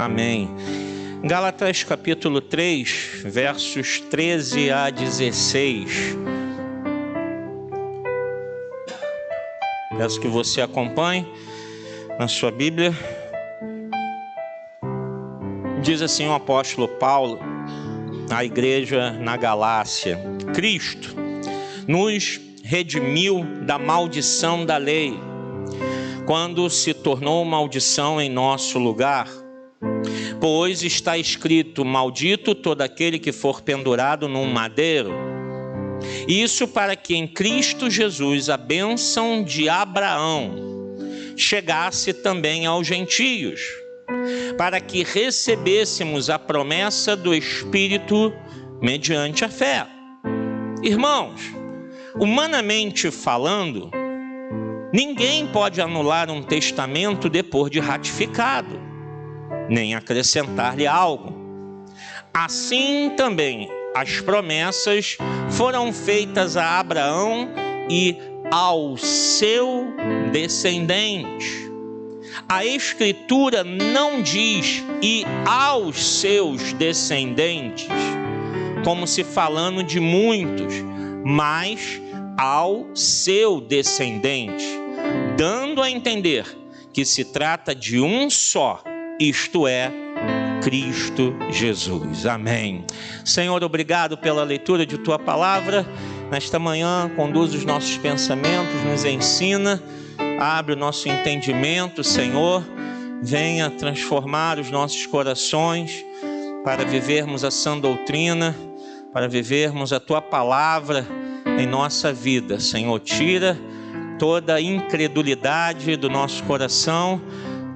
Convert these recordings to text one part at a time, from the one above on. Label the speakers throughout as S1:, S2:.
S1: Amém. Gálatas capítulo 3, versos 13 a 16. Peço que você acompanhe na sua Bíblia. Diz assim o apóstolo Paulo à igreja na Galácia: Cristo nos redimiu da maldição da lei, quando se tornou maldição em nosso lugar. Pois está escrito: maldito todo aquele que for pendurado num madeiro. Isso para que em Cristo Jesus a bênção de Abraão chegasse também aos gentios, para que recebêssemos a promessa do Espírito mediante a fé. Irmãos, humanamente falando, ninguém pode anular um testamento depois de ratificado, nem acrescentar-lhe algo. Assim também as promessas foram feitas a Abraão e ao seu descendente. A Escritura não diz "e aos seus descendentes", como se falando de muitos, mas ao seu descendente, dando a entender que se trata de um só, isto é, Cristo Jesus. Amém. Senhor, obrigado pela leitura de Tua Palavra. Nesta manhã, conduz os nossos pensamentos, nos ensina, abre o nosso entendimento, Senhor. Venha transformar os nossos corações para vivermos a sã doutrina, para vivermos a Tua Palavra em nossa vida. Senhor, tira toda a incredulidade do nosso coração,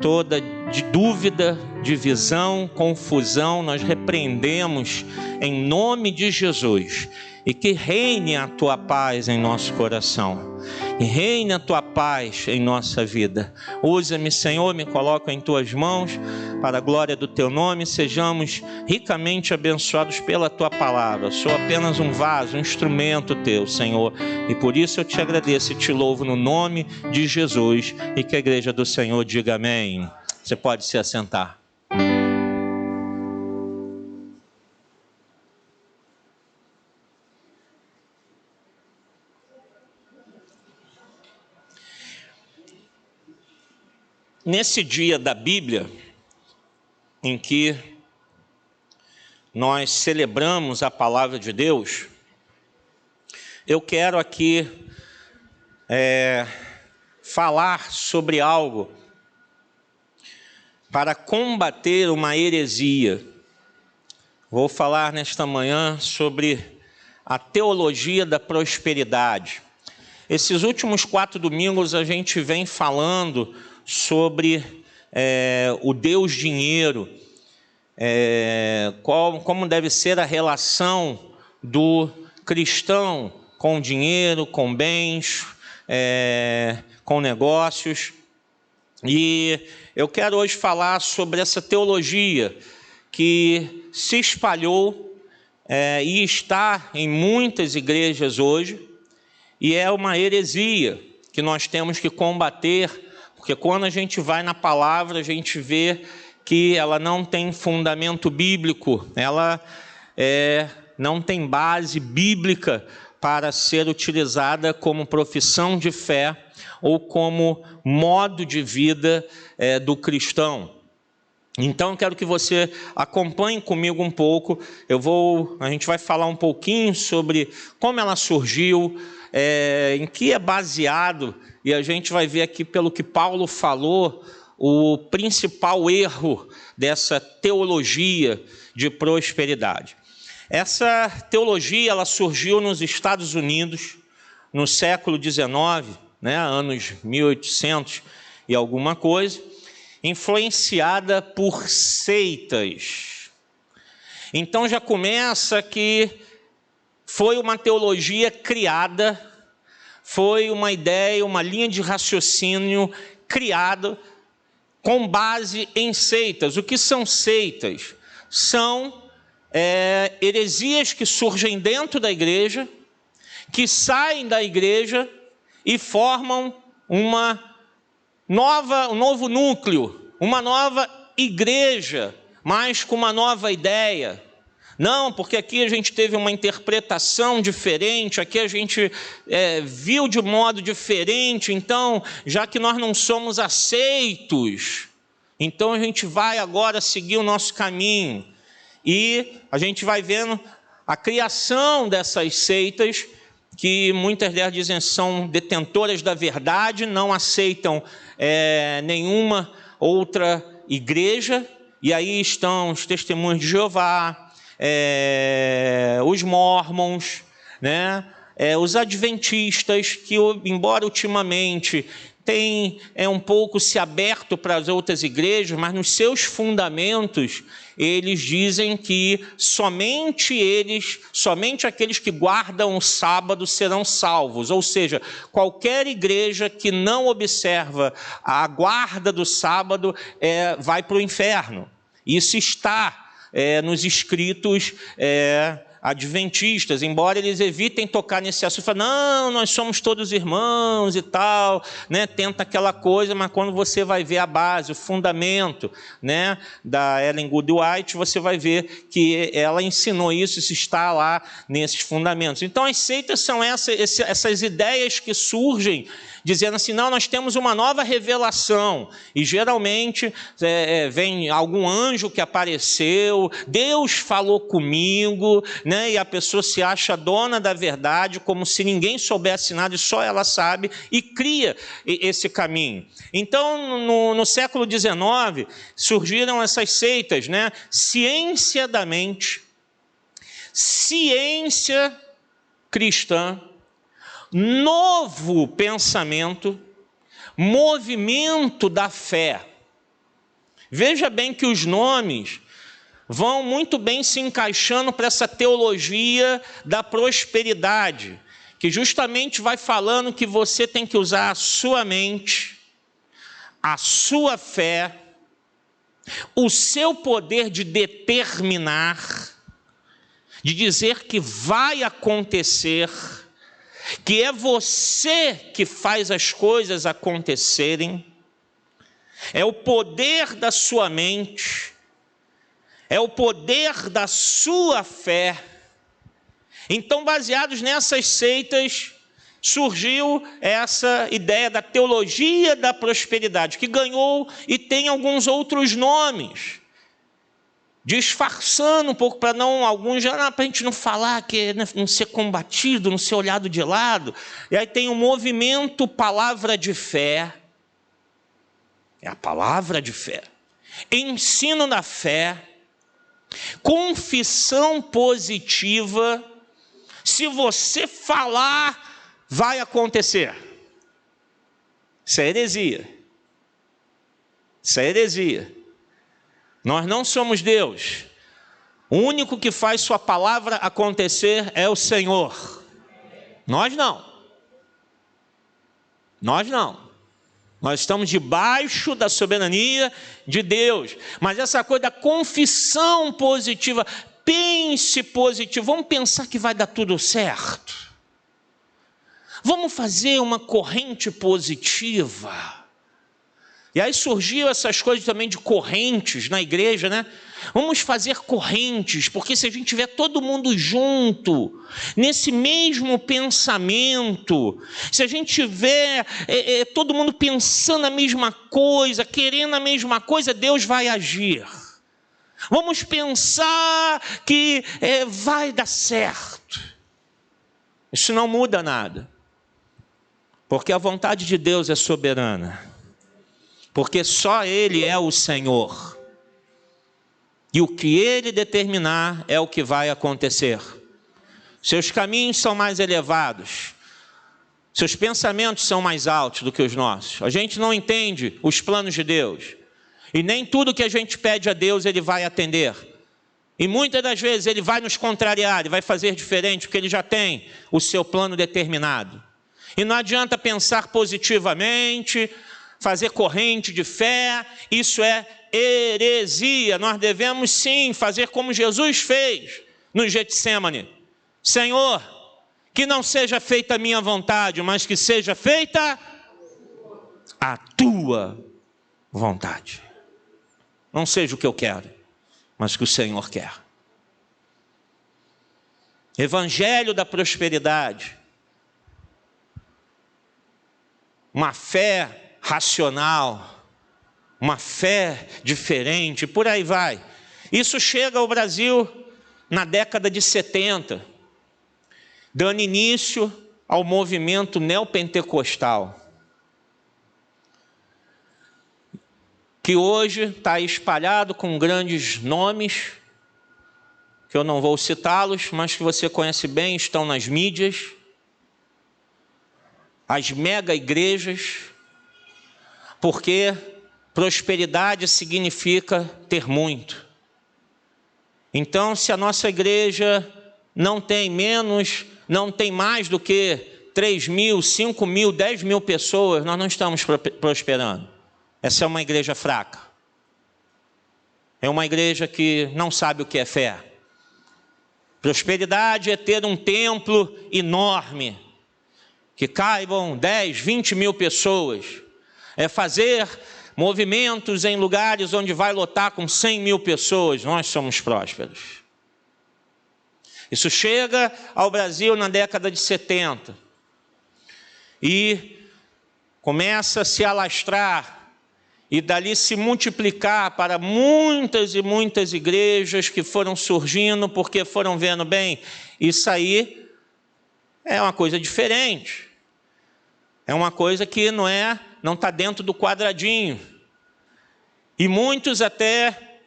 S1: toda de dúvida, divisão, confusão, nós repreendemos em nome de Jesus. E que reine a Tua paz em nosso coração, e reine a Tua paz em nossa vida. Usa-me, Senhor, me coloco em Tuas mãos, para a glória do Teu nome, sejamos ricamente abençoados pela Tua palavra. Sou apenas um vaso, um instrumento Teu, Senhor, e por isso eu Te agradeço e Te louvo no nome de Jesus, e que a igreja do Senhor diga amém. Você pode se assentar. Nesse dia da Bíblia, em que nós celebramos a palavra de Deus, eu quero aqui falar sobre algo para combater uma heresia. Vou falar nesta manhã sobre a teologia da prosperidade. Esses últimos 4 domingos a gente vem falando sobre o Deus dinheiro, como deve ser a relação do cristão com dinheiro, com bens, com negócios. E eu quero hoje falar sobre essa teologia que se espalhou e está em muitas igrejas hoje, e é uma heresia que nós temos que combater, porque quando a gente vai na palavra, a gente vê que ela não tem fundamento bíblico, ela não tem base bíblica para ser utilizada como profissão de fé ou como modo de vida do cristão. Então, eu quero que você acompanhe comigo um pouco. A gente vai falar um pouquinho sobre como ela surgiu, em que é baseado, e a gente vai ver aqui, pelo que Paulo falou, o principal erro dessa teologia de prosperidade. Essa teologia ela surgiu nos Estados Unidos no século XIX, anos 1800 e alguma coisa, influenciada por seitas. Então já começa que foi uma teologia criada, foi uma ideia, uma linha de raciocínio criada com base em seitas. O que são seitas? São heresias que surgem dentro da igreja, que saem da igreja e formam um novo núcleo, uma nova igreja, mas com uma nova ideia. Não, porque aqui a gente teve uma interpretação diferente, aqui a gente viu de modo diferente, então, já que nós não somos aceitos, então a gente vai agora seguir o nosso caminho. E a gente vai vendo a criação dessas seitas, que muitas delas dizem que são detentoras da verdade, não aceitam nenhuma outra igreja, e aí estão os testemunhos de Jeová, os mórmons, né? Os adventistas, que embora ultimamente tem um pouco se aberto para as outras igrejas, mas nos seus fundamentos eles dizem que somente aqueles que guardam o sábado serão salvos, ou seja, qualquer igreja que não observa a guarda do sábado vai para o inferno. Isso está nos escritos adventistas, embora eles evitem tocar nesse assunto, falam, não, nós somos todos irmãos e tal, né? Tenta aquela coisa, mas quando você vai ver a base, o fundamento, né, da Ellen Good White, você vai ver que ela ensinou isso está lá nesses fundamentos. Então as seitas são essas ideias que surgem dizendo assim, não, nós temos uma nova revelação, e geralmente vem algum anjo que apareceu, Deus falou comigo, né? E a pessoa se acha dona da verdade, como se ninguém soubesse nada e só ela sabe, e cria esse caminho. Então, no século XIX, surgiram essas seitas, né? Ciência da mente, ciência cristã, novo pensamento, movimento da fé. Veja bem que os nomes vão muito bem se encaixando para essa teologia da prosperidade, que justamente vai falando que você tem que usar a sua mente, a sua fé, o seu poder de determinar, de dizer que vai acontecer, que é você que faz as coisas acontecerem, é o poder da sua mente, é o poder da sua fé. Então, baseados nessas seitas, surgiu essa ideia da teologia da prosperidade, que ganhou e tem alguns outros nomes, disfarçando um pouco para a gente não falar, que não ser combatido, não ser olhado de lado. E aí tem o movimento palavra de fé, é a palavra de fé, ensino da fé, confissão positiva, se você falar, vai acontecer. Isso é heresia. Isso é heresia. Nós não somos Deus. O único que faz sua palavra acontecer é o Senhor. Nós não. Nós não. Nós estamos debaixo da soberania de Deus. Mas essa coisa da confissão positiva, pense positivo, vamos pensar que vai dar tudo certo. Vamos fazer uma corrente positiva. E aí surgiu essas coisas também de correntes na igreja, né? Vamos fazer correntes, porque se a gente tiver todo mundo junto, nesse mesmo pensamento, se a gente tiver todo mundo pensando a mesma coisa, querendo a mesma coisa, Deus vai agir. Vamos pensar que vai dar certo. Isso não muda nada, porque a vontade de Deus é soberana. Porque só Ele é o Senhor. E o que Ele determinar é o que vai acontecer. Seus caminhos são mais elevados. Seus pensamentos são mais altos do que os nossos. A gente não entende os planos de Deus. E nem tudo que a gente pede a Deus Ele vai atender. E muitas das vezes Ele vai nos contrariar, Ele vai fazer diferente, porque Ele já tem o seu plano determinado. E não adianta pensar positivamente, fazer corrente de fé, isso é heresia. Nós devemos sim fazer como Jesus fez no Getsêmani. Senhor, que não seja feita a minha vontade, mas que seja feita a tua vontade. não seja o que eu quero, mas o que o Senhor quer. Evangelho da prosperidade. Uma fé racional, uma fé diferente, por aí vai. Isso chega ao Brasil na década de 70, dando início ao movimento neopentecostal, que hoje está espalhado com grandes nomes, que eu não vou citá-los, mas que você conhece bem, estão nas mídias, as mega igrejas, porque prosperidade significa ter muito. Então, se a nossa igreja não tem mais do que 3.000, 5.000, 10.000 pessoas, nós não estamos prosperando. Essa é uma igreja fraca. É uma igreja que não sabe o que é fé. Prosperidade é ter um templo enorme, que caibam 10, 20 mil pessoas. É fazer movimentos em lugares onde vai lotar com 100 mil pessoas. Nós somos prósperos. Isso chega ao Brasil na década de 70. E começa a se alastrar e dali se multiplicar para muitas e muitas igrejas que foram surgindo, porque foram vendo, bem, isso aí é uma coisa diferente. É uma coisa que não está dentro do quadradinho. E muitos até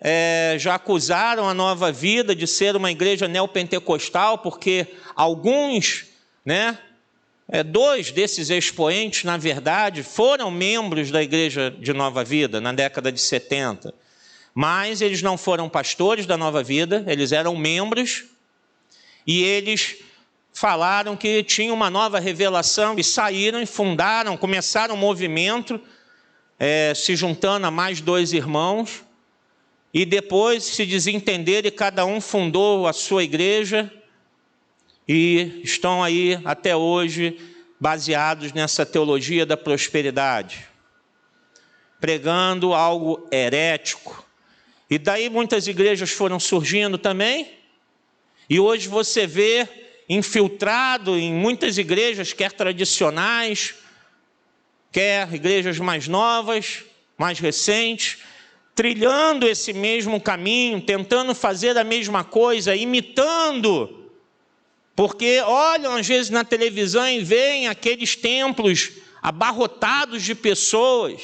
S1: já acusaram a Nova Vida de ser uma igreja neopentecostal, porque alguns, dois desses expoentes, na verdade, foram membros da igreja de Nova Vida na década de 70. Mas eles não foram pastores da Nova Vida, eles eram membros, e eles falaram que tinha uma nova revelação e saíram e fundaram, começaram um movimento, se juntando a mais 2 irmãos, e depois se desentenderam e cada um fundou a sua igreja, e estão aí até hoje baseados nessa teologia da prosperidade, pregando algo herético. E daí muitas igrejas foram surgindo também, e hoje você vê infiltrado em muitas igrejas, quer tradicionais, quer igrejas mais novas, mais recentes, trilhando esse mesmo caminho, tentando fazer a mesma coisa, imitando, porque olham às vezes na televisão e veem aqueles templos abarrotados de pessoas,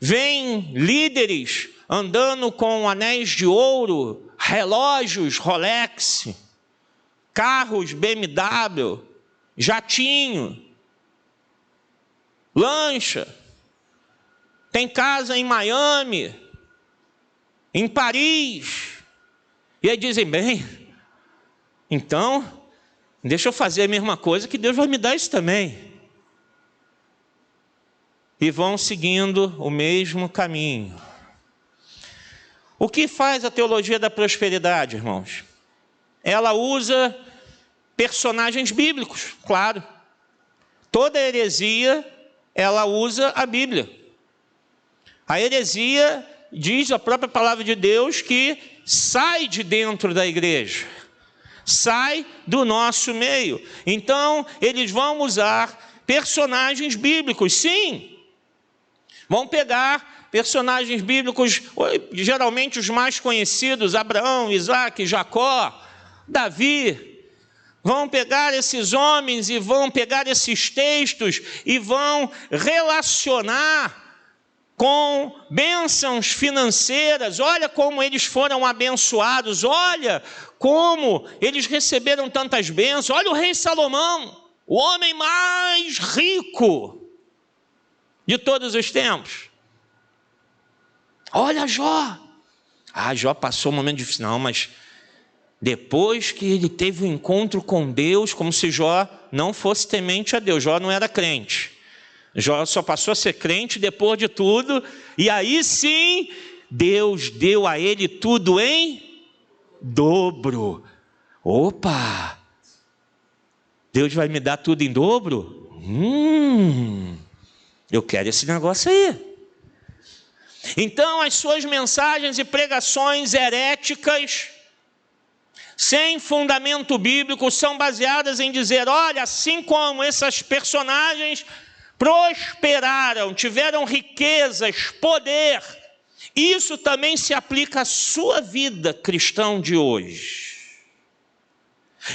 S1: veem líderes andando com anéis de ouro, relógios Rolex, carros BMW, jatinho, lancha, tem casa em Miami, em Paris, e aí dizem, bem, então, deixa eu fazer a mesma coisa que Deus vai me dar isso também. E vão seguindo o mesmo caminho. O que faz a teologia da prosperidade, irmãos? Ela usa personagens bíblicos, claro. Toda heresia, ela usa a Bíblia. A heresia, diz a própria palavra de Deus, que sai de dentro da igreja, sai do nosso meio. Então, eles vão usar personagens bíblicos, sim. Vão pegar personagens bíblicos, geralmente os mais conhecidos, Abraão, Isaac, Jacó, Davi. Vão pegar esses homens e vão pegar esses textos e vão relacionar com bênçãos financeiras. Olha como eles foram abençoados, olha como eles receberam tantas bênçãos. Olha o rei Salomão, o homem mais rico de todos os tempos. Olha Jó. Jó passou um momento difícil. Não, mas depois que ele teve um encontro com Deus, como se Jó não fosse temente a Deus. Jó não era crente. Jó só passou a ser crente depois de tudo, e aí sim, Deus deu a ele tudo em dobro. Opa! Deus vai me dar tudo em dobro? Eu quero esse negócio aí. Então, as suas mensagens e pregações heréticas, sem fundamento bíblico, são baseadas em dizer: olha, assim como esses personagens prosperaram, tiveram riquezas, poder, isso também se aplica à sua vida, cristão de hoje.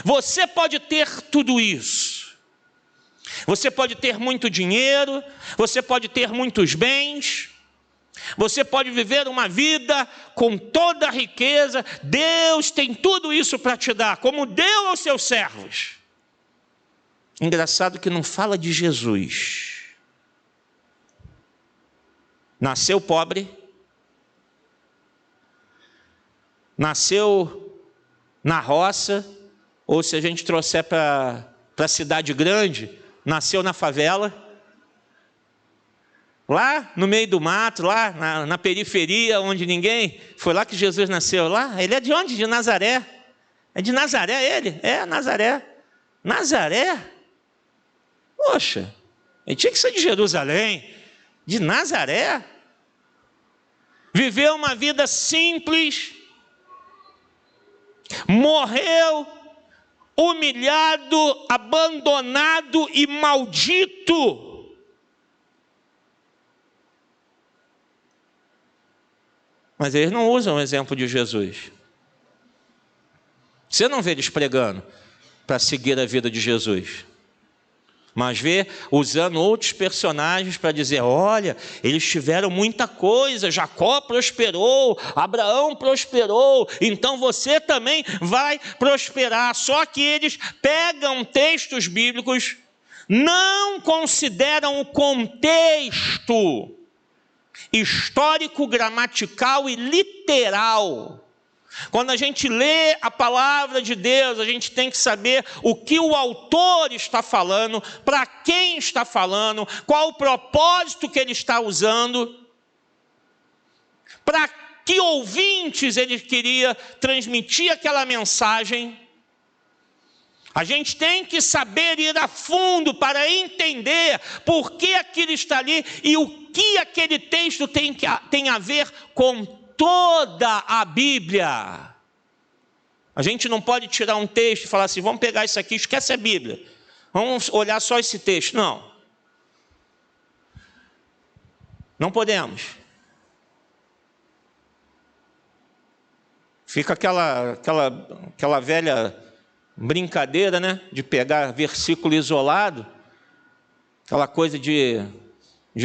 S1: Você pode ter tudo isso. Você pode ter muito dinheiro, você pode ter muitos bens, você pode viver uma vida com toda a riqueza. Deus tem tudo isso para te dar, como deu aos seus servos. Engraçado que não fala de Jesus. Nasceu pobre, nasceu na roça, ou se a gente trouxer para a cidade grande, nasceu na favela, lá no meio do mato, lá na periferia, onde ninguém... Foi lá que Jesus nasceu, lá. Ele é de onde? De Nazaré. É de Nazaré ele? É, Nazaré. Nazaré? Poxa, ele tinha que ser de Jerusalém, de Nazaré. Viveu uma vida simples, morreu humilhado, abandonado e maldito. Mas eles não usam o exemplo de Jesus. Você não vê eles pregando para seguir a vida de Jesus, mas vê usando outros personagens para dizer: olha, eles tiveram muita coisa, Jacó prosperou, Abraão prosperou, então você também vai prosperar. Só que eles pegam textos bíblicos, não consideram o contexto histórico, gramatical e literal. Quando a gente lê a palavra de Deus, a gente tem que saber o que o autor está falando, para quem está falando, qual o propósito que ele está usando, para que ouvintes ele queria transmitir aquela mensagem. A gente tem que saber ir a fundo para entender por que aquilo está ali e o que aquele texto tem a ver com toda a Bíblia. A gente não pode tirar um texto e falar assim: vamos pegar isso aqui, esquece a Bíblia, vamos olhar só esse texto. Não. Não podemos. Fica aquela velha brincadeira, né? De pegar versículo isolado, aquela coisa de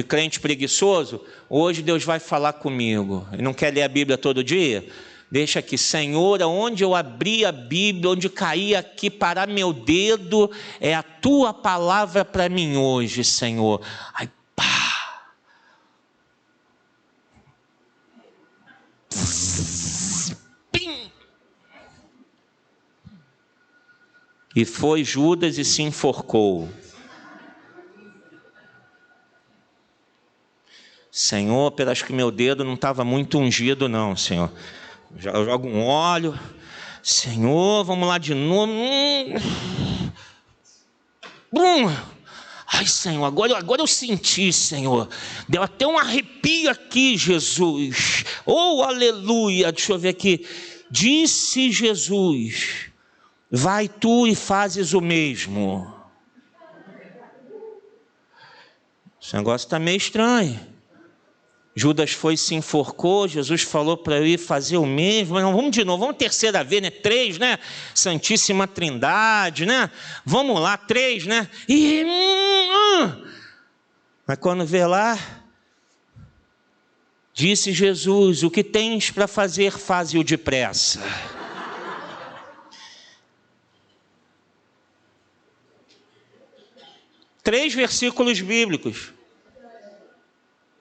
S1: crente preguiçoso. Hoje Deus vai falar comigo. Ele não quer ler a Bíblia todo dia? Deixa aqui: Senhor, aonde eu abri a Bíblia, onde caí aqui, parar meu dedo, é a tua palavra para mim hoje, Senhor. Aí, pá! Pim! E foi Judas e se enforcou. Senhor, acho que meu dedo não estava muito ungido não, Senhor. Eu jogo um óleo. Senhor, vamos lá de novo. Ai, Senhor, agora eu senti, Senhor. Deu até um arrepio aqui, Jesus. Oh, aleluia. Deixa eu ver aqui. Disse Jesus: vai tu e fazes o mesmo. Esse negócio está meio estranho. Judas foi e se enforcou, Jesus falou para eu ir fazer o mesmo. Mas não, vamos de novo, vamos terceira vez, né? 3, né? Santíssima Trindade, né? Vamos lá, 3, né? Mas quando vê lá, disse Jesus: o que tens para fazer, faze-o depressa. Três versículos bíblicos.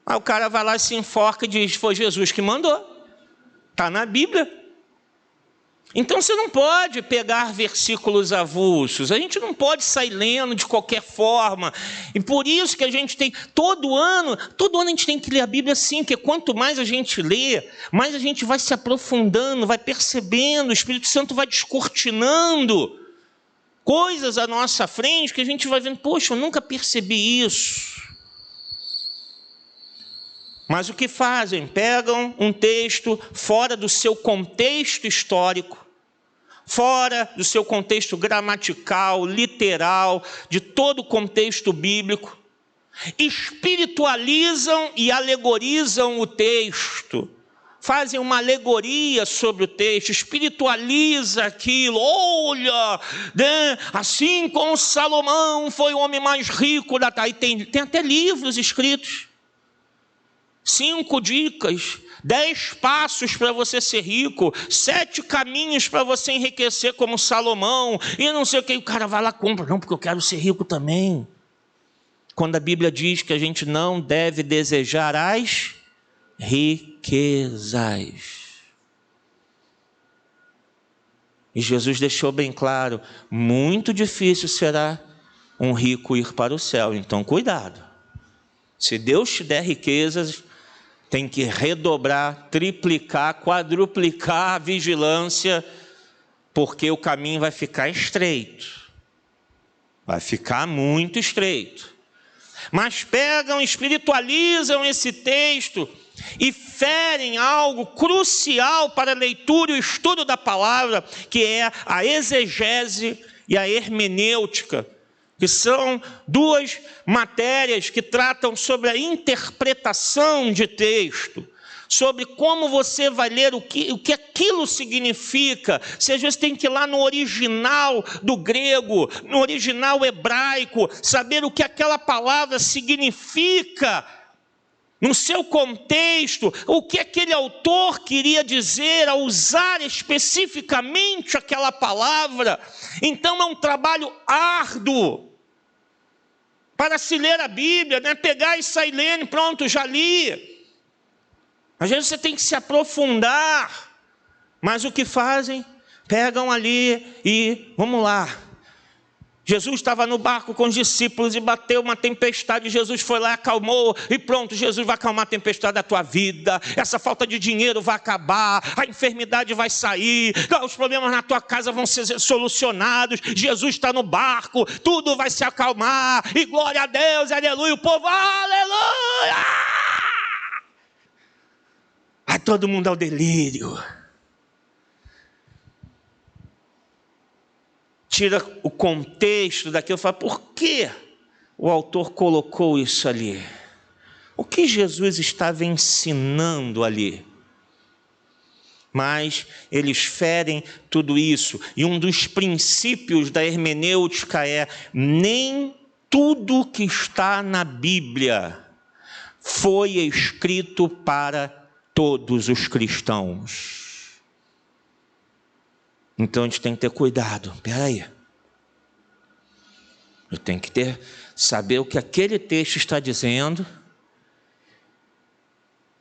S1: Aí o cara vai lá e se enforca e diz: foi Jesus que mandou. Está na Bíblia. Então você não pode pegar versículos avulsos. A gente não pode sair lendo de qualquer forma. E por isso que a gente tem, todo ano a gente tem que ler a Bíblia assim, porque quanto mais a gente lê, mais a gente vai se aprofundando, vai percebendo, o Espírito Santo vai descortinando coisas à nossa frente, que a gente vai vendo: poxa, eu nunca percebi isso. Mas o que fazem? Pegam um texto fora do seu contexto histórico, fora do seu contexto gramatical, literal, de todo o contexto bíblico, espiritualizam e alegorizam o texto, fazem uma alegoria sobre o texto, espiritualiza aquilo. Olha, né? Assim como Salomão foi o homem mais rico da terra. E tem até livros escritos. 5 dicas, 10 passos para você ser rico, 7 caminhos para você enriquecer como Salomão, e não sei o que, o cara vai lá e compra, não, porque eu quero ser rico também. Quando a Bíblia diz que a gente não deve desejar as riquezas. E Jesus deixou bem claro, muito difícil será um rico ir para o céu, então cuidado. Se Deus te der riquezas, tem que redobrar, triplicar, quadruplicar a vigilância, porque o caminho vai ficar estreito. Vai ficar muito estreito. Mas pegam, espiritualizam esse texto e ferem algo crucial para a leitura e o estudo da palavra, que é a exegese e a hermenêutica, que são 2 matérias que tratam sobre a interpretação de texto, sobre como você vai ler o que aquilo significa. Se às vezes tem que ir lá no original do grego, no original hebraico, saber o que aquela palavra significa, no seu contexto, o que aquele autor queria dizer ao usar especificamente aquela palavra. Então é um trabalho árduo para se ler a Bíblia, né? Pegar e sair lendo, pronto, já li. Às vezes você tem que se aprofundar, mas o que fazem? Pegam ali e, vamos lá, Jesus estava no barco com os discípulos e bateu uma tempestade, Jesus foi lá e acalmou, e pronto, Jesus vai acalmar a tempestade da tua vida, essa falta de dinheiro vai acabar, a enfermidade vai sair, os problemas na tua casa vão ser solucionados, Jesus está no barco, tudo vai se acalmar, e glória a Deus, aleluia, o povo, aleluia! Vai todo mundo ao delírio. Tira o contexto daquilo e fala, por que o autor colocou isso ali? O que Jesus estava ensinando ali? Mas eles ferem tudo isso. E um dos princípios da hermenêutica é, nem tudo que está na Bíblia foi escrito para todos os cristãos. Então a gente tem que ter cuidado. Espera aí. Eu tenho que saber o que aquele texto está dizendo.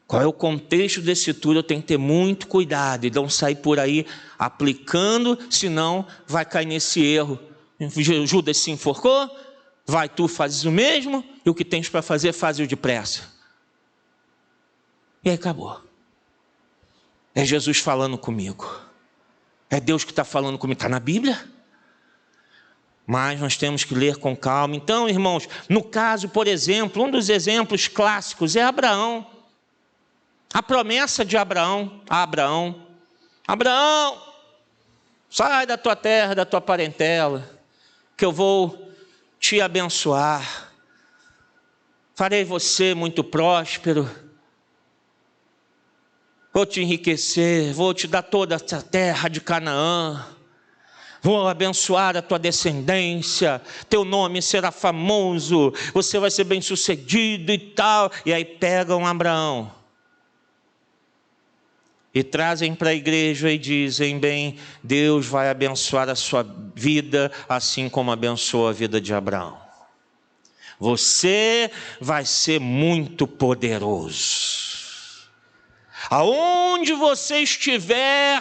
S1: Qual é o contexto desse tudo? Eu tenho que ter muito cuidado e não sair por aí aplicando, senão vai cair nesse erro. Judas se enforcou, vai tu fazes o mesmo, e o que tens para fazer, faz-o depressa. E aí acabou. É Jesus falando comigo. É Deus que está falando comigo, está na Bíblia. Mas nós temos que ler com calma. Então, irmãos, no caso, por exemplo, um dos exemplos clássicos é Abraão. A promessa de Abraão a Abraão. Abraão, sai da tua terra, da tua parentela, que eu vou te abençoar. Farei você muito próspero. Vou te enriquecer, vou te dar toda essa terra de Canaã, vou abençoar a tua descendência, teu nome será famoso, você vai ser bem sucedido e tal. E aí pegam Abraão e trazem para a igreja e dizem, bem, Deus vai abençoar a sua vida, assim como abençoou a vida de Abraão. Você vai ser muito poderoso. Aonde você estiver,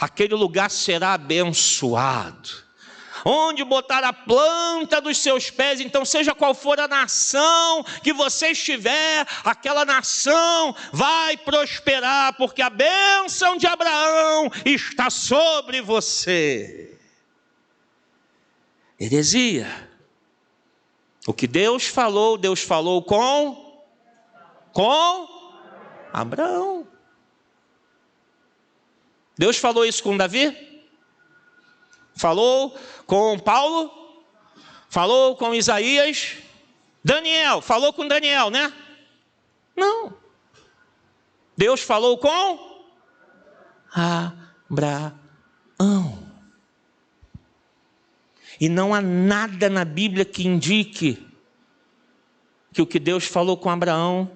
S1: aquele lugar será abençoado. Onde botar a planta dos seus pés, então seja qual for a nação que você estiver, aquela nação vai prosperar, porque a bênção de Abraão está sobre você. Heresia. O que Deus falou com Abraão. Deus falou isso com Davi? Falou com Paulo? Falou com Isaías? Daniel, falou com Daniel, né? Não. Deus falou com Abraão. E não há nada na Bíblia que indique que o que Deus falou com Abraão,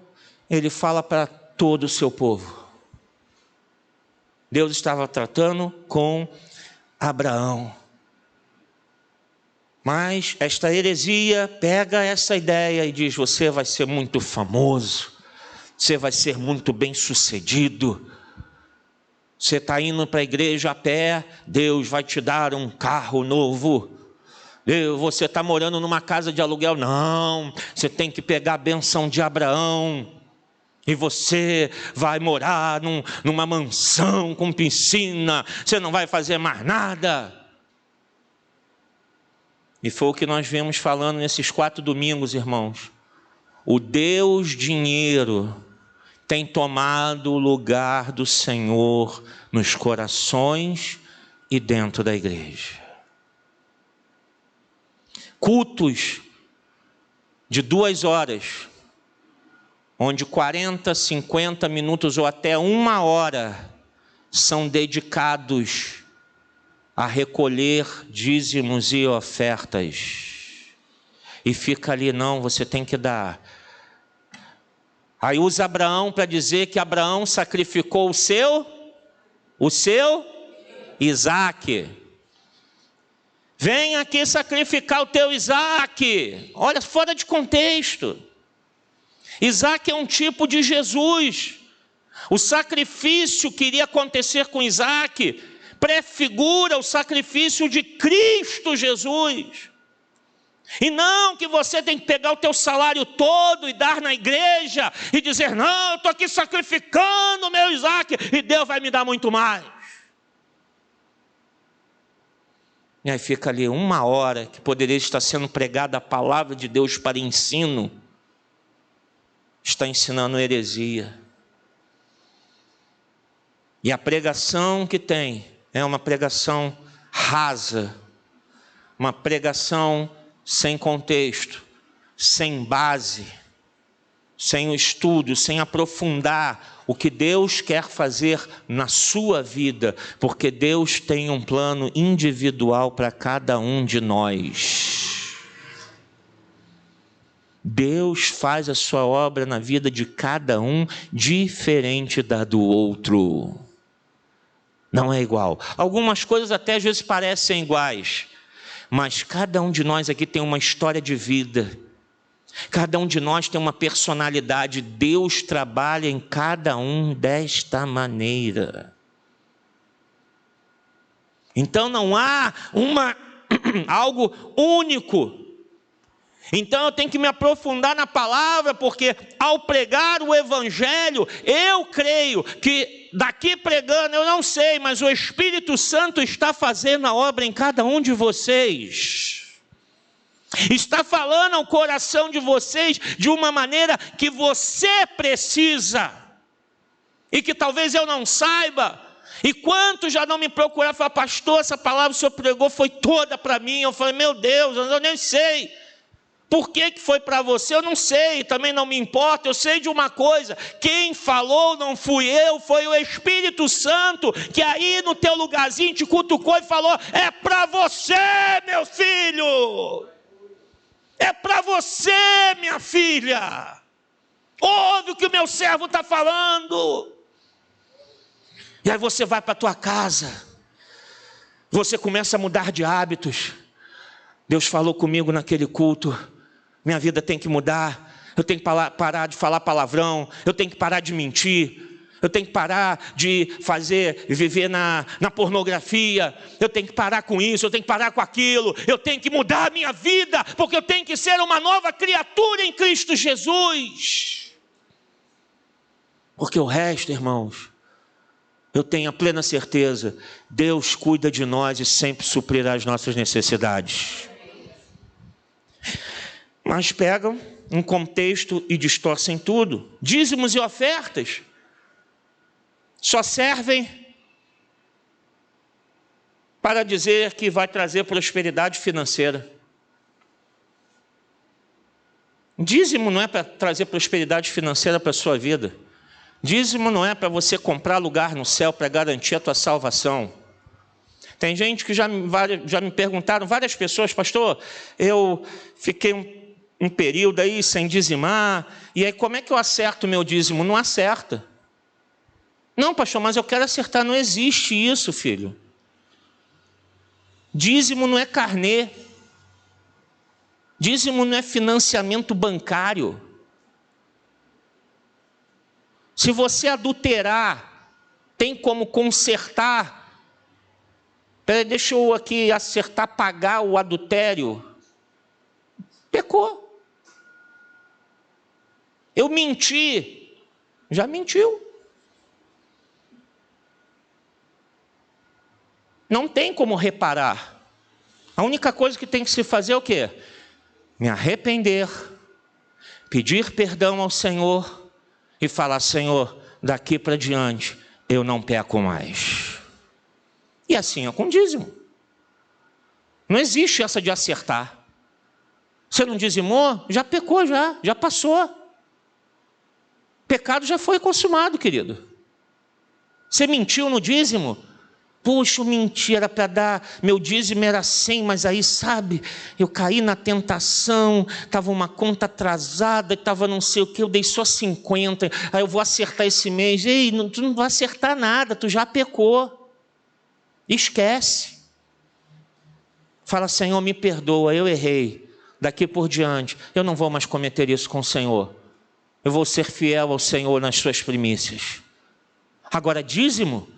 S1: Ele fala para todo o seu povo. Deus estava tratando com Abraão. Mas esta heresia pega essa ideia e diz: você vai ser muito famoso, você vai ser muito bem sucedido, você está indo para a igreja a pé, Deus vai te dar um carro novo. Você está morando numa casa de aluguel, não, você tem que pegar a benção de Abraão, e você vai morar numa mansão com piscina, você não vai fazer mais nada. E foi o que nós viemos falando nesses 4 domingos, irmãos. O Deus dinheiro tem tomado o lugar do Senhor nos corações e dentro da igreja. Cultos de 2 horas, onde 40, 50 minutos ou até 1 hora são dedicados a recolher dízimos e ofertas. E fica ali, não, você tem que dar. Aí usa Abraão para dizer que Abraão sacrificou o seu Isaque. Vem aqui sacrificar o teu Isaque. Olha, fora de contexto. Isaque é um tipo de Jesus. O sacrifício que iria acontecer com Isaque prefigura o sacrifício de Cristo Jesus. E não que você tem que pegar o teu salário todo e dar na igreja e dizer: não, eu estou aqui sacrificando o meu Isaque e Deus vai me dar muito mais. E aí fica ali 1 hora que poderia estar sendo pregada a palavra de Deus para ensino, está ensinando heresia. E a pregação que tem é uma pregação rasa, uma pregação sem contexto, sem base, sem o estudo, sem aprofundar o que Deus quer fazer na sua vida, porque Deus tem um plano individual para cada um de nós. Deus faz a sua obra na vida de cada um diferente da do outro. Não é igual. Algumas coisas até às vezes parecem iguais, mas cada um de nós aqui tem uma história de vida. Cada um de nós tem uma personalidade. Deus trabalha em cada um desta maneira. Então não há algo único. Então eu tenho que me aprofundar na palavra, porque ao pregar o evangelho, eu creio que daqui pregando, eu não sei, mas o Espírito Santo está fazendo a obra em cada um de vocês. Está falando ao coração de vocês de uma maneira que você precisa, e que talvez eu não saiba. E quantos já não me procuraram e falaram: pastor, essa palavra que o senhor pregou foi toda para mim. Eu falei: meu Deus, eu nem sei. Por que foi para você? Eu não sei, também não me importa. Eu sei de uma coisa: quem falou não fui eu, foi o Espírito Santo, que aí no teu lugarzinho te cutucou e falou: é para você, meu filho. É para você, minha filha. Ouve o que o meu servo está falando. E aí você vai para a tua casa, você começa a mudar de hábitos. Deus falou comigo naquele culto: minha vida tem que mudar. Eu tenho que parar de falar palavrão. Eu tenho que parar de mentir. Eu tenho que parar de viver na pornografia. Eu tenho que parar com isso, eu tenho que parar com aquilo. Eu tenho que mudar a minha vida, porque eu tenho que ser uma nova criatura em Cristo Jesus. Porque o resto, irmãos, eu tenho a plena certeza, Deus cuida de nós e sempre suprirá as nossas necessidades. Mas pegam um contexto e distorcem tudo. Dízimos e ofertas só servem para dizer que vai trazer prosperidade financeira. Dízimo não é para trazer prosperidade financeira para a sua vida. Dízimo não é para você comprar lugar no céu para garantir a tua salvação. Tem gente que já me perguntaram, várias pessoas, pastor, eu fiquei um período aí sem dizimar, e aí como é que eu acerto o meu dízimo? Não acerta. Não, pastor, mas eu quero acertar. Não existe isso, filho. Dízimo não é carnê. Dízimo não é financiamento bancário. Se você adulterar, tem como consertar. Peraí, deixa eu aqui acertar, pagar o adultério. Pecou. Eu menti. Já mentiu. Não tem como reparar. A única coisa que tem que se fazer é o quê? Me arrepender, pedir perdão ao Senhor e falar, Senhor, daqui para diante eu não peco mais. E assim é com dízimo. Não existe essa de acertar. Você não dizimou? Já pecou, já passou. Pecado já foi consumado, querido. Você mentiu no dízimo? Puxa, mentira para dar, meu dízimo era 100, mas aí, sabe, eu caí na tentação, estava uma conta atrasada, estava não sei o que, eu dei só 50, aí eu vou acertar esse mês. Ei, tu não vai acertar nada, tu já pecou. Esquece. Fala, Senhor, me perdoa, eu errei. Daqui por diante, eu não vou mais cometer isso com o Senhor. Eu vou ser fiel ao Senhor nas suas primícias. Agora, dízimo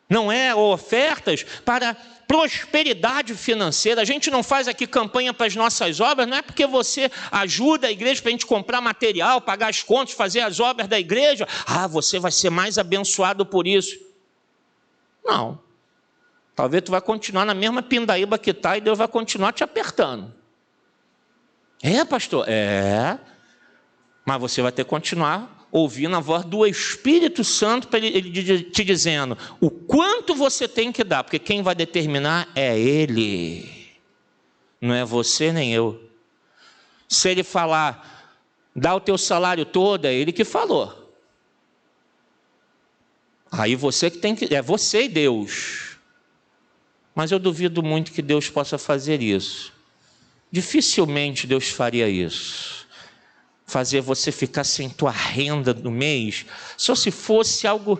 S1: não é ofertas para prosperidade financeira. A gente não faz aqui campanha para as nossas obras, não é porque você ajuda a igreja para a gente comprar material, pagar as contas, fazer as obras da igreja. Você vai ser mais abençoado por isso. Não. Talvez tu vai continuar na mesma pindaíba que está e Deus vai continuar te apertando. É, pastor? É. Mas você vai ter que continuar ouvindo a voz do Espírito Santo, para ele te dizendo o quanto você tem que dar, porque quem vai determinar é Ele, não é você nem eu. Se Ele falar, dá o teu salário todo, é Ele que falou. Aí você que tem que, é você e Deus. Mas eu duvido muito que Deus possa fazer isso. Dificilmente Deus faria isso. Fazer você ficar sem tua renda no mês, só se fosse algo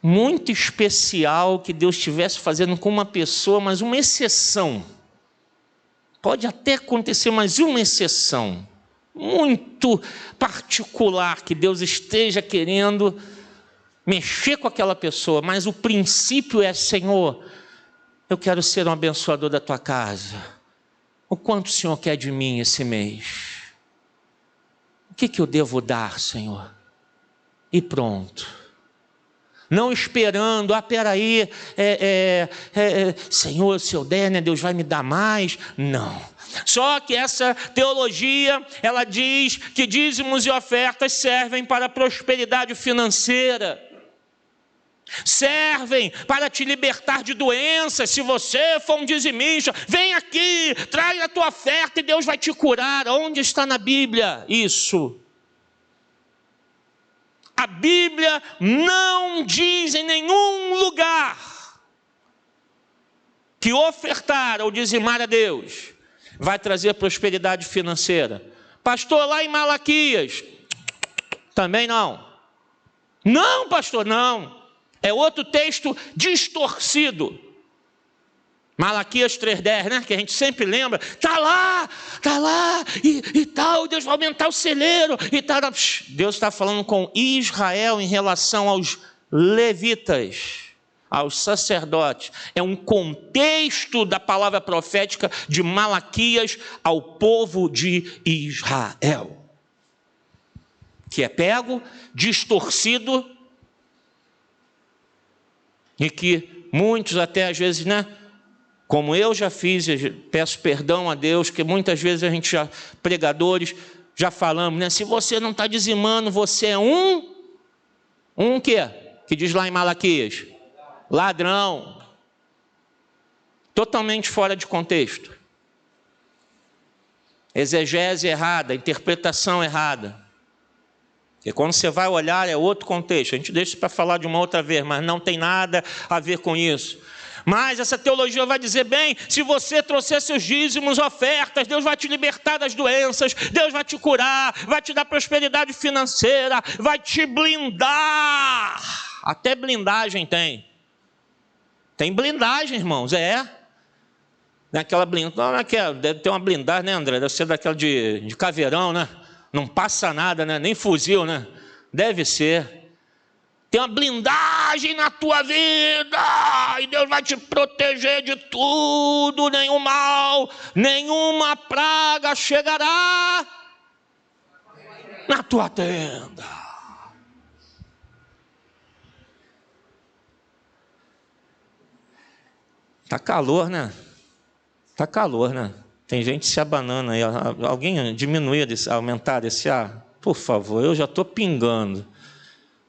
S1: muito especial que Deus estivesse fazendo com uma pessoa, mas uma exceção. Pode até acontecer, mas uma exceção muito particular, que Deus esteja querendo mexer com aquela pessoa, mas o princípio é, Senhor, eu quero ser um abençoador da tua casa. O quanto o Senhor quer de mim esse mês? O que eu devo dar, Senhor? E pronto. Não esperando, peraí, Senhor, se eu der, né, Deus vai me dar mais. Não. Só que essa teologia, ela diz que dízimos e ofertas servem para a prosperidade financeira. Servem para te libertar de doenças. Se você for um dizimista, vem aqui, traz a tua oferta e Deus vai te curar. Onde está na Bíblia isso? A Bíblia não diz em nenhum lugar que ofertar ou dizimar a Deus vai trazer prosperidade financeira. Pastor, lá em Malaquias, também não. Não, pastor, não. É outro texto distorcido. Malaquias 3,10, né? Que a gente sempre lembra. Está lá, e tal, Deus vai aumentar o celeiro. E tal. Deus está falando com Israel em relação aos levitas, aos sacerdotes. É um contexto da palavra profética de Malaquias ao povo de Israel, que é pego, distorcido, e que muitos até às vezes, né, como eu já fiz, peço perdão a Deus, que muitas vezes a gente já, pregadores, já falamos, né, se você não está dizimando, você é um quê? Que diz lá em Malaquias? Ladrão. Totalmente fora de contexto. Exegese errada, interpretação errada. Porque quando você vai olhar é outro contexto. A gente deixa isso para falar de uma outra vez, mas não tem nada a ver com isso. Mas essa teologia vai dizer, bem, se você trouxer seus dízimos, ofertas, Deus vai te libertar das doenças, Deus vai te curar, vai te dar prosperidade financeira, vai te blindar. Até blindagem tem. Tem blindagem, irmãos, Naquela blindagem, deve ter uma blindagem, né, André? Deve ser daquela de caveirão, né? Não passa nada, né? Nem fuzil, né? Deve ser. Tem uma blindagem na tua vida, e Deus vai te proteger de tudo, nenhum mal, nenhuma praga chegará na tua tenda. Tá calor, né? Tá calor, né? Tem gente se abanando aí. Alguém diminuir, aumentar esse ar? Por favor, eu já estou pingando.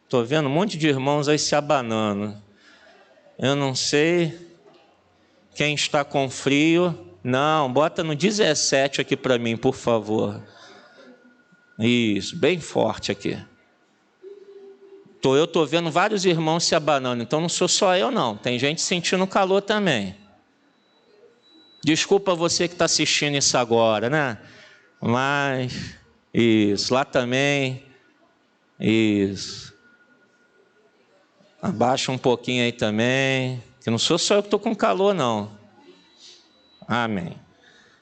S1: Estou vendo um monte de irmãos aí se abanando. Eu não sei quem está com frio. Não, bota no 17 aqui para mim, por favor. Isso, bem forte aqui. Eu estou vendo vários irmãos se abanando, então não sou só eu não. Tem gente sentindo calor também. Desculpa você que está assistindo isso agora, né? Mas, isso, lá também, isso. Abaixa um pouquinho aí também, que não sou só eu que estou com calor, não. Amém.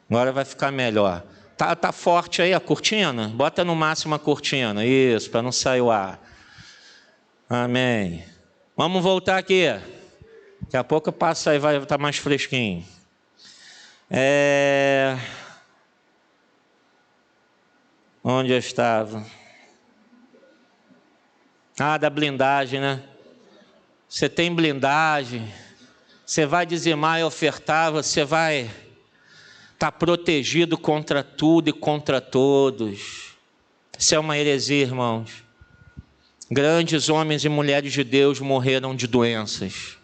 S1: Agora vai ficar melhor. Tá forte aí a cortina? Bota no máximo a cortina, isso, para não sair o ar. Amém. Vamos voltar aqui. Daqui a pouco passa aí, vai estar mais fresquinho. Onde eu estava? Da blindagem, né? Você tem blindagem, você vai dizimar e ofertar, você vai estar protegido contra tudo e contra todos. Isso é uma heresia, irmãos. Grandes homens e mulheres de Deus morreram de doenças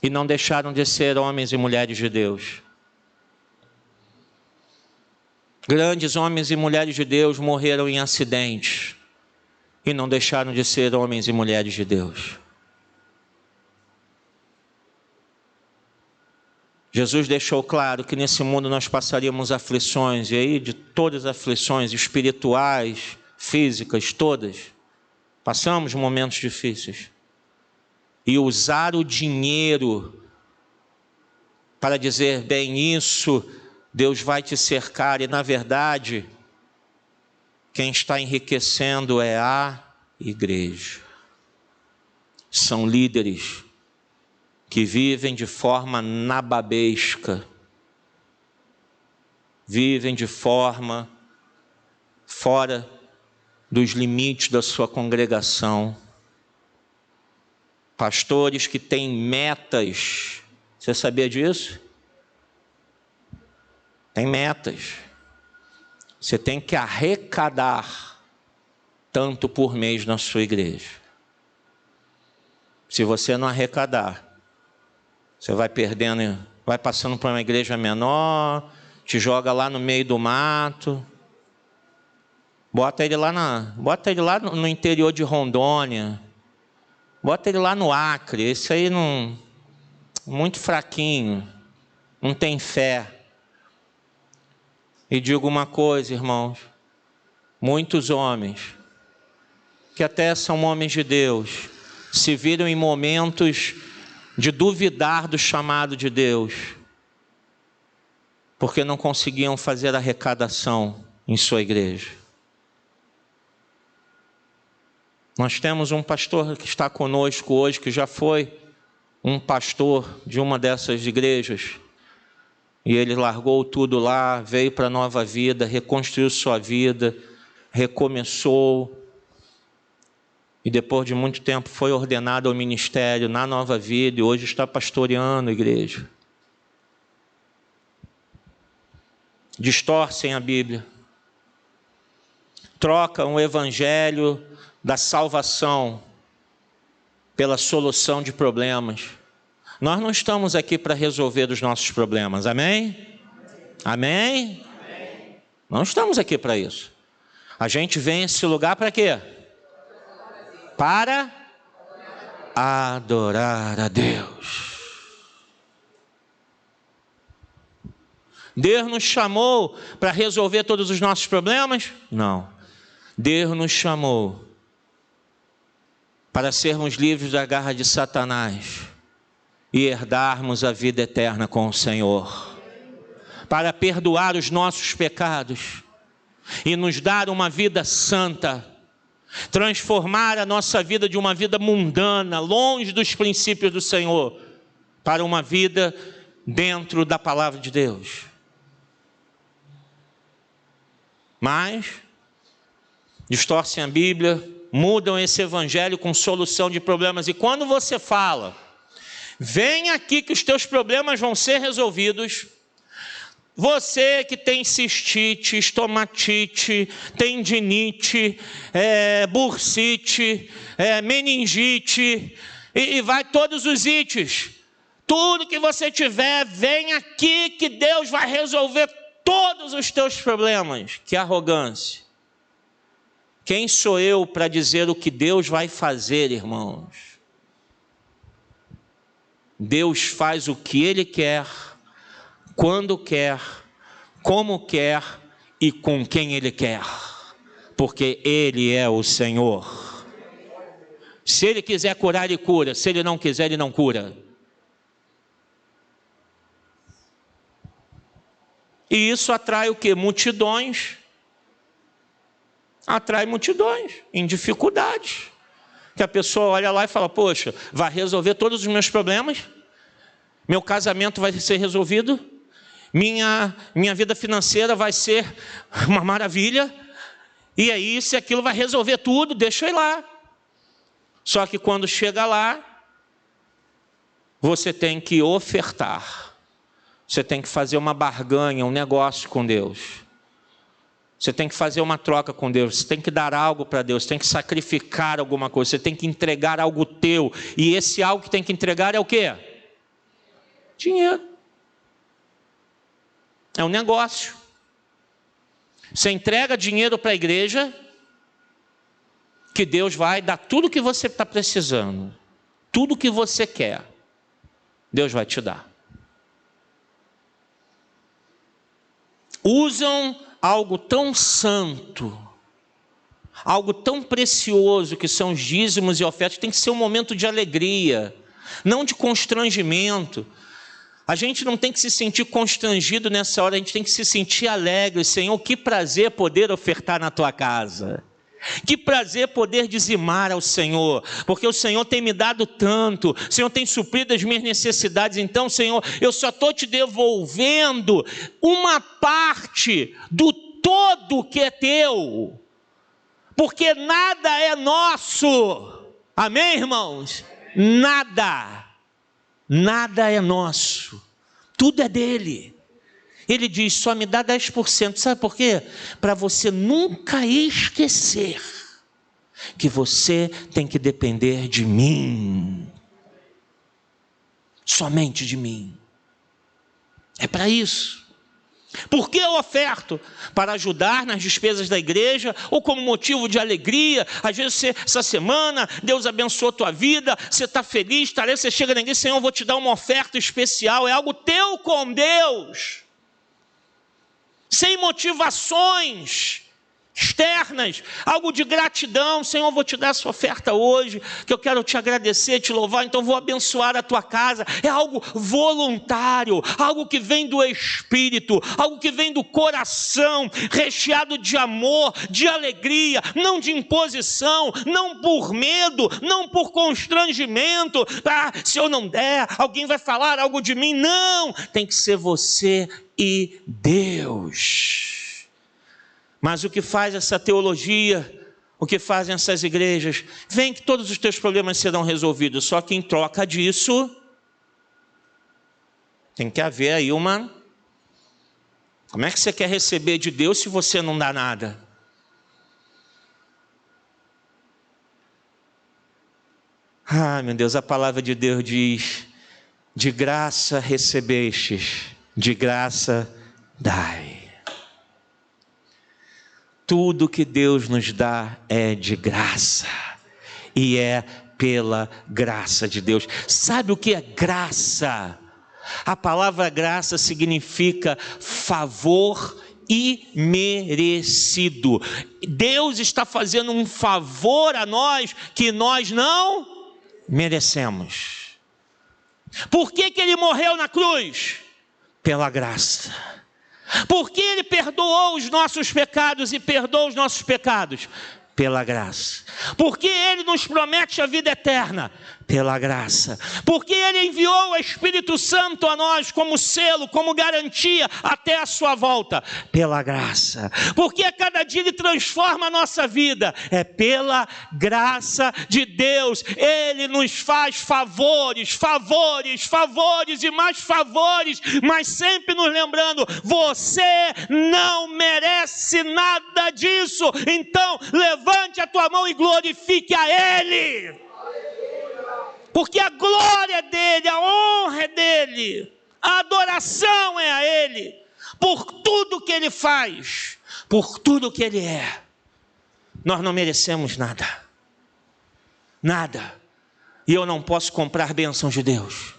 S1: e não deixaram de ser homens e mulheres de Deus. Grandes homens e mulheres de Deus morreram em acidentes e não deixaram de ser homens e mulheres de Deus. Jesus deixou claro que nesse mundo nós passaríamos aflições, e aí de todas as aflições espirituais, físicas, todas, passamos momentos difíceis. E usar o dinheiro para dizer, bem, isso Deus vai te cercar, e na verdade, quem está enriquecendo é a igreja. São líderes que vivem de forma nababesca, vivem de forma fora dos limites da sua congregação. Pastores que têm metas. Você sabia disso? Tem metas. Você tem que arrecadar tanto por mês na sua igreja. Se você não arrecadar, você vai perdendo, vai passando para uma igreja menor, te joga lá no meio do mato, bota ele lá no interior de Rondônia, bota ele lá no Acre. Esse aí não, muito fraquinho, não tem fé. E digo uma coisa, irmãos, muitos homens, que até são homens de Deus, se viram em momentos de duvidar do chamado de Deus, porque não conseguiam fazer arrecadação em sua igreja. Nós temos um pastor que está conosco hoje, que já foi um pastor de uma dessas igrejas, e ele largou tudo lá, veio para a Nova Vida, reconstruiu sua vida, recomeçou, e depois de muito tempo foi ordenado ao ministério na Nova Vida, e hoje está pastoreando a igreja. Distorcem a Bíblia, trocam o evangelho da salvação pela solução de problemas. Nós não estamos aqui para resolver os nossos problemas, amém? Amém? Não estamos aqui para isso. A gente vem a esse lugar para quê? Para adorar a Deus. Deus nos chamou para resolver todos os nossos problemas? Não. Deus nos chamou para sermos livres da garra de Satanás e herdarmos a vida eterna com o Senhor, para perdoar os nossos pecados e nos dar uma vida santa, transformar a nossa vida de uma vida mundana, longe dos princípios do Senhor, para uma vida dentro da palavra de Deus. Mas distorcem a Bíblia, mudam esse evangelho com solução de problemas. E quando você fala, vem aqui que os teus problemas vão ser resolvidos, você que tem cistite, estomatite, tendinite, bursite, meningite, e vai todos os ites, tudo que você tiver, vem aqui que Deus vai resolver todos os teus problemas. Que arrogância! Quem sou eu para dizer o que Deus vai fazer, irmãos? Deus faz o que Ele quer, quando quer, como quer e com quem Ele quer, porque Ele é o Senhor. Se Ele quiser curar, Ele cura. Se Ele não quiser, Ele não cura. E isso atrai o quê? Multidões. Atrai multidões em dificuldades. Que a pessoa olha lá e fala, poxa, vai resolver todos os meus problemas? Meu casamento vai ser resolvido? Minha vida financeira vai ser uma maravilha? E aí, se aquilo vai resolver tudo, deixa eu ir lá. Só que quando chega lá, você tem que ofertar. Você tem que fazer uma barganha, um negócio com Deus. Você tem que fazer uma troca com Deus. Você tem que dar algo para Deus. Você tem que sacrificar alguma coisa. Você tem que entregar algo teu. E esse algo que tem que entregar é o quê? Dinheiro. É um negócio. Você entrega dinheiro para a igreja, que Deus vai dar tudo o que você está precisando. Tudo o que você quer. Deus vai te dar. Usam algo tão santo, algo tão precioso que são os dízimos e ofertas. Tem que ser um momento de alegria, não de constrangimento. A gente não tem que se sentir constrangido nessa hora, a gente tem que se sentir alegre. Senhor, que prazer poder ofertar na tua casa. Que prazer poder dizimar ao Senhor, porque o Senhor tem me dado tanto, o Senhor tem suprido as minhas necessidades. Então, Senhor, eu só estou te devolvendo uma parte do todo que é teu, porque nada é nosso, amém, irmãos? Nada é nosso, tudo é dele. Ele diz, só me dá 10%, sabe por quê? Para você nunca esquecer que você tem que depender de mim, somente de mim. É para isso. Por que eu oferto? Para ajudar nas despesas da igreja, ou como motivo de alegria. Às vezes essa semana, Deus abençoou a tua vida, você está feliz, você chega na igreja, Senhor, eu vou te dar uma oferta especial, é algo teu com Deus. Sem motivações externas, algo de gratidão. Senhor, vou te dar essa oferta hoje, que eu quero te agradecer, te louvar, então vou abençoar a tua casa. É algo voluntário, algo que vem do Espírito, algo que vem do coração, recheado de amor, de alegria, não de imposição, não por medo, não por constrangimento. Se eu não der, alguém vai falar algo de mim. Não, tem que ser você e Deus. Mas o que faz essa teologia, o que fazem essas igrejas, vem que todos os teus problemas serão resolvidos, só que em troca disso, tem que haver aí uma... Como é que você quer receber de Deus se você não dá nada? Ah, meu Deus, a palavra de Deus diz: de graça recebestes, de graça dai. Tudo que Deus nos dá é de graça, e é pela graça de Deus. Sabe o que é graça? A palavra graça significa favor imerecido. Deus está fazendo um favor a nós que nós não merecemos. Por que Ele morreu na cruz? Pela graça. Por que Ele perdoou os nossos pecados e perdoa os nossos pecados? Pela graça. Por que Ele nos promete a vida eterna? Pela graça. Porque Ele enviou o Espírito Santo a nós como selo, como garantia até a sua volta? Pela graça. Porque a cada dia Ele transforma a nossa vida? É pela graça de Deus. Ele nos faz favores, favores, favores e mais favores, mas sempre nos lembrando: você não merece nada disso. Então levante a tua mão e glorifique a Ele. Porque a glória é dele, a honra é dele, a adoração é a Ele, por tudo que Ele faz, por tudo que Ele é. Nós não merecemos nada, nada, e eu não posso comprar bênçãos de Deus.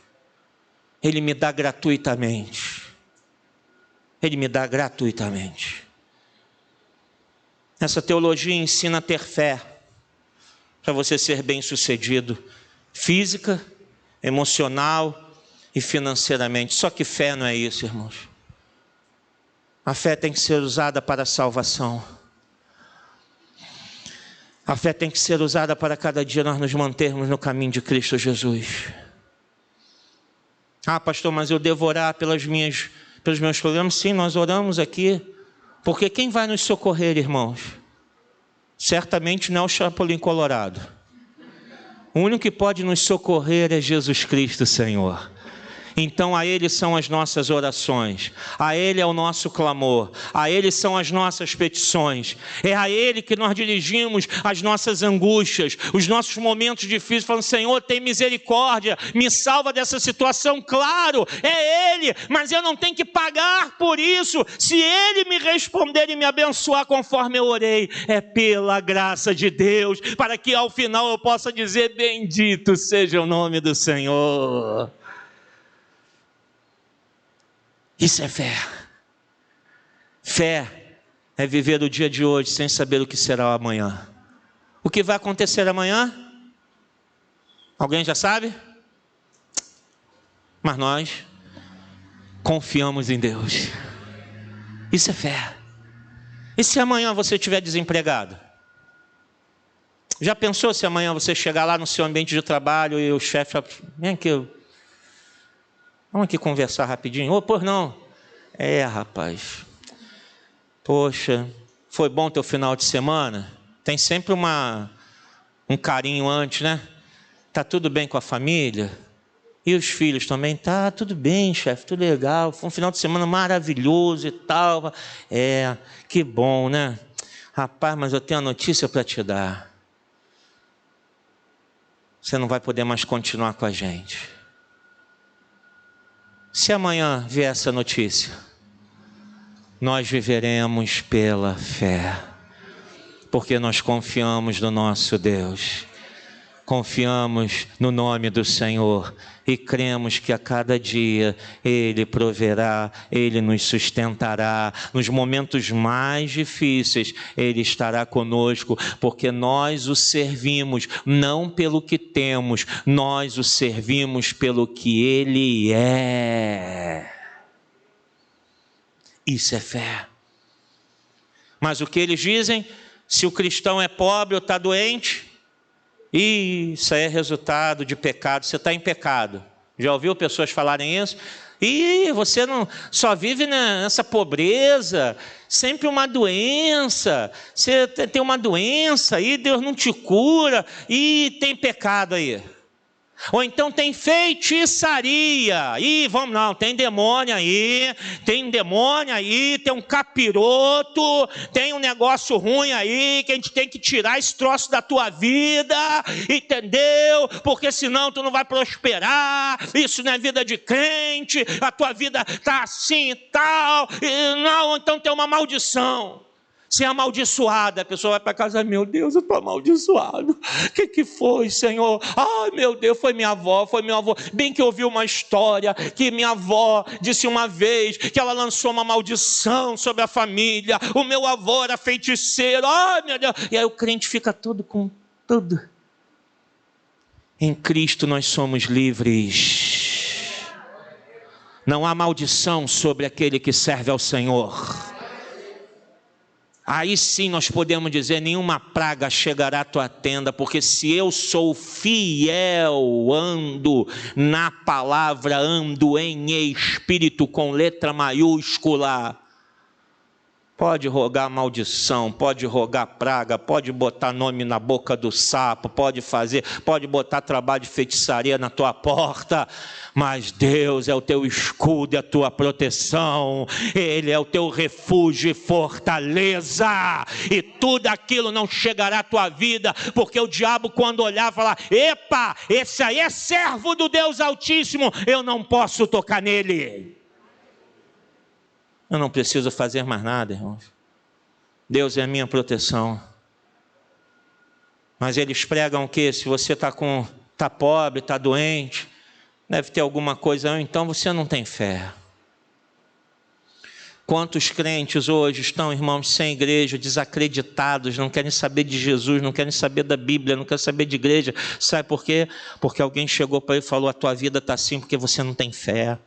S1: Ele me dá gratuitamente, Ele me dá gratuitamente. Essa teologia ensina a ter fé, para você ser bem-sucedido, física, emocional e financeiramente. Só que fé não é isso, irmãos. A fé tem que ser usada para a salvação. A fé tem que ser usada para cada dia nós nos mantermos no caminho de Cristo Jesus. Ah, pastor, mas eu devo orar pelos meus problemas? Sim, nós oramos aqui, porque quem vai nos socorrer, irmãos? Certamente não é o Chapolin Colorado. O único que pode nos socorrer é Jesus Cristo, Senhor. Então a Ele são as nossas orações, a Ele é o nosso clamor, a Ele são as nossas petições, é a Ele que nós dirigimos as nossas angústias, os nossos momentos difíceis, falando: Senhor, tem misericórdia, me salva dessa situação. Claro, é Ele, mas eu não tenho que pagar por isso. Se Ele me responder e me abençoar conforme eu orei, é pela graça de Deus, para que ao final eu possa dizer: bendito seja o nome do Senhor. Isso é fé. Fé é viver o dia de hoje sem saber o que será o amanhã. O que vai acontecer amanhã? Alguém já sabe? Mas nós confiamos em Deus. Isso é fé. E se amanhã você estiver desempregado? Já pensou se amanhã você chegar lá no seu ambiente de trabalho e o chefe fala: vem aqui, vamos aqui conversar rapidinho. Ô, pois não. É, rapaz. Poxa, foi bom teu final de semana? Tem sempre um carinho antes, né? Tá tudo bem com a família? E os filhos também? Tá tudo bem, chefe, tudo legal. Foi um final de semana maravilhoso e tal. É, que bom, né? Rapaz, mas eu tenho uma notícia para te dar. Você não vai poder mais continuar com a gente. Se amanhã vier essa notícia, nós viveremos pela fé, porque nós confiamos no nosso Deus, confiamos no nome do Senhor e cremos que a cada dia Ele proverá, Ele nos sustentará. Nos momentos mais difíceis Ele estará conosco, porque nós o servimos não pelo que temos, nós o servimos pelo que Ele é. Isso é fé. Mas o que eles dizem? Se o cristão é pobre ou está doente, isso é resultado de pecado. Você está em pecado. Já ouviu pessoas falarem isso? E você não só vive nessa pobreza, sempre uma doença. Você tem uma doença e Deus não te cura e tem pecado aí. Ou então tem feitiçaria. Vamos não, tem demônio aí, tem um capiroto, tem um negócio ruim aí, que a gente tem que tirar esse troço da tua vida, entendeu? Porque senão tu não vai prosperar, isso não é vida de crente, a tua vida está assim e tal, não, então tem uma maldição. Se é amaldiçoada, a pessoa vai para casa, meu Deus, eu estou amaldiçoado. O que foi, Senhor? Ai, meu Deus, foi minha avó. Bem que eu ouvi uma história que minha avó disse uma vez que ela lançou uma maldição sobre a família. O meu avô era feiticeiro. Ai, meu Deus. E aí o crente fica todo com tudo. Em Cristo nós somos livres. Não há maldição sobre aquele que serve ao Senhor. Aí sim nós podemos dizer, nenhuma praga chegará à tua tenda, porque se eu sou fiel, ando na palavra, ando em espírito com letra maiúscula. Pode rogar maldição, pode rogar praga, pode botar nome na boca do sapo, pode botar trabalho de feitiçaria na tua porta, mas Deus é o teu escudo e a tua proteção, Ele é o teu refúgio e fortaleza, e tudo aquilo não chegará à tua vida, porque o diabo quando olhar falar, epa, esse aí é servo do Deus Altíssimo, eu não posso tocar nele. Eu não preciso fazer mais nada, irmãos. Deus é a minha proteção. Mas eles pregam que se você está pobre, está doente, deve ter alguma coisa, então você não tem fé. Quantos crentes hoje estão, irmãos, sem igreja, desacreditados, não querem saber de Jesus, não querem saber da Bíblia, não querem saber de igreja. Sabe por quê? Porque alguém chegou para ele e falou, a tua vida está assim porque você não tem fé.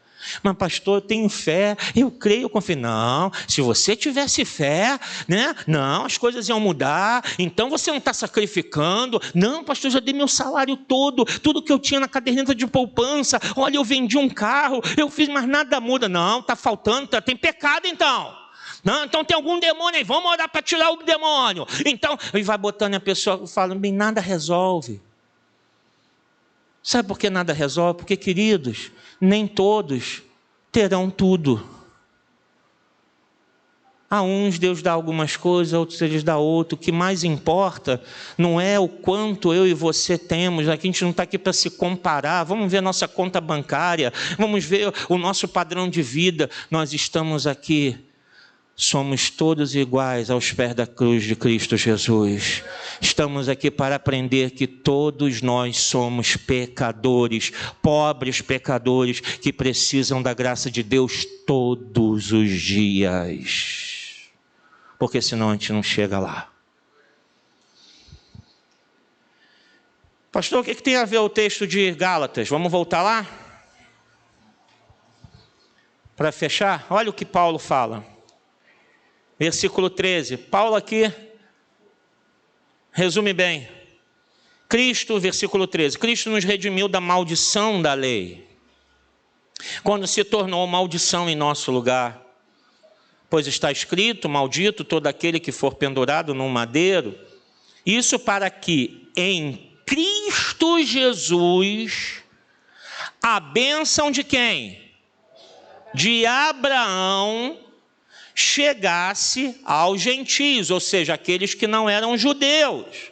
S1: Mas pastor, eu tenho fé, eu creio, eu confio. Não, se você tivesse fé, né? Não, as coisas iam mudar, então você não está sacrificando. Não, pastor, eu já dei meu salário todo, tudo que eu tinha na caderneta de poupança, olha, eu vendi um carro, eu fiz, mas nada muda. Não, está faltando, tem pecado então. Não, então tem algum demônio aí, vamos orar para tirar o demônio. Então, e vai botando a pessoa, fala, bem, nada resolve. Sabe por que nada resolve? Porque, queridos, nem todos terão tudo. A uns Deus dá algumas coisas, a outros Ele dá outro. O que mais importa não é o quanto eu e você temos. Aqui a gente não está aqui para se comparar. Vamos ver a nossa conta bancária, vamos ver o nosso padrão de vida. Nós estamos aqui, somos todos iguais aos pés da cruz de Cristo Jesus. Estamos aqui para aprender que todos nós somos pecadores, pobres pecadores, que precisam da graça de Deus todos os dias. Porque senão a gente não chega lá. Pastor, o que tem a ver o texto de Gálatas? Vamos voltar lá? Para fechar, olha o que Paulo fala. Versículo 13, Paulo aqui resume bem. Cristo, versículo 13, Cristo nos redimiu da maldição da lei, quando se tornou maldição em nosso lugar. Pois está escrito, maldito todo aquele que for pendurado num madeiro. Isso para que em Cristo Jesus a bênção de quem? De Abraão chegasse aos gentios, ou seja, aqueles que não eram judeus,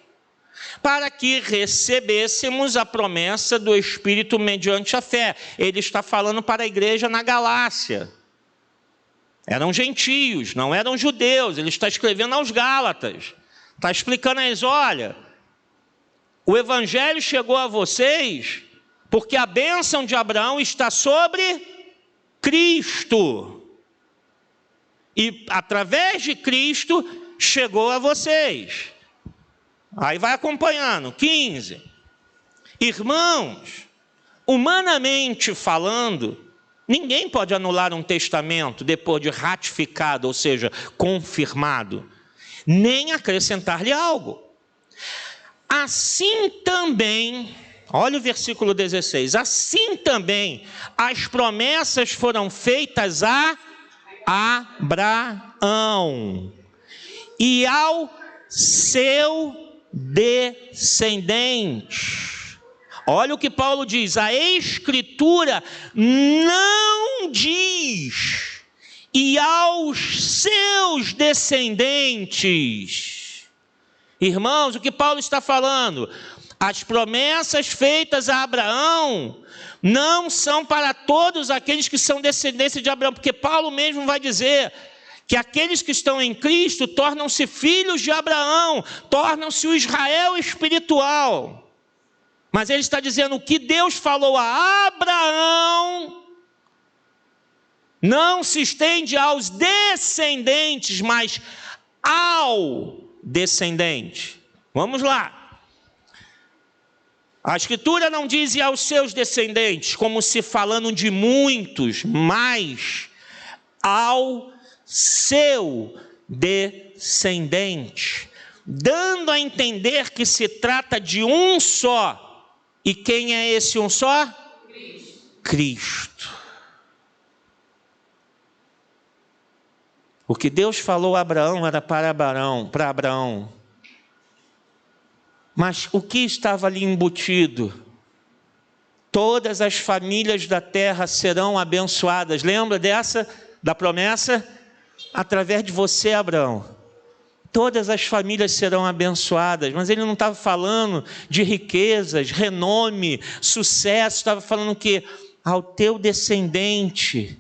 S1: para que recebêssemos a promessa do Espírito mediante a fé. Ele está falando para a igreja na Galácia. Eram gentios, não eram judeus. Ele está escrevendo aos Gálatas. Está explicando a eles, olha, o Evangelho chegou a vocês porque a bênção de Abraão está sobre Cristo. E através de Cristo chegou a vocês. Aí vai acompanhando. 15. Irmãos, humanamente falando, ninguém pode anular um testamento depois de ratificado, ou seja, confirmado, nem acrescentar-lhe algo. Assim também, olha o versículo 16, assim também as promessas foram feitas a Abraão e ao seu descendente. Olha o que Paulo diz: a Escritura não diz, e aos seus descendentes. Irmãos, o que Paulo está falando? As promessas feitas a Abraão não são para todos aqueles que são descendência de Abraão, porque Paulo mesmo vai dizer que aqueles que estão em Cristo tornam-se filhos de Abraão, tornam-se o Israel espiritual. Mas ele está dizendo: o que Deus falou a Abraão não se estende aos descendentes, mas ao descendente. Vamos lá. A Escritura não diz e aos seus descendentes, como se falando de muitos, mas ao seu descendente, dando a entender que se trata de um só. E quem é esse um só? Cristo. O que Deus falou a Abraão era para Abraão. Mas o que estava ali embutido? Todas as famílias da terra serão abençoadas. Lembra da promessa? Através de você, Abraão. Todas as famílias serão abençoadas. Mas ele não estava falando de riquezas, renome, sucesso. Estava falando que ao teu descendente,